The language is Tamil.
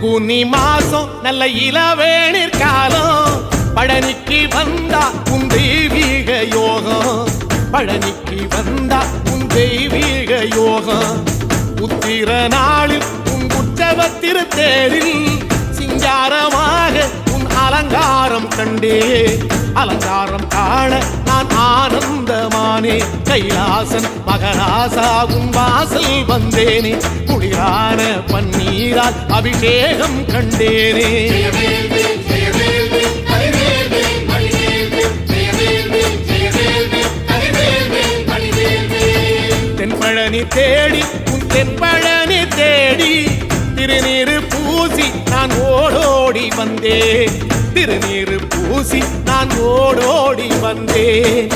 பங்குனி மாசம் நல்ல இளவேணிற் காலம் பழனிக்கு வந்தா உன் தெய்வீக யோகம் பழனிக்கு வந்தா உன் தெய்வீக யோகம் உத்திர நாளில் உன் உற்சவ திருத்தேரில் சிங்காரமாக உன் அலங்காரம் கண்டே அலங்காரம் காண நான் ஆனந்தமானே கைலாசன் மகராசா உன் வாசல் வந்தேனே குளிரான பன்னீரால் அபிஷேகம் கண்டேனே தென்பழனி தேடி உன் தென்பழனி தேடி திருநீரு பூசி நான் ஓடோடி வந்தேன் திருநீரு பூசி நான் ஓடோடி வந்தேன்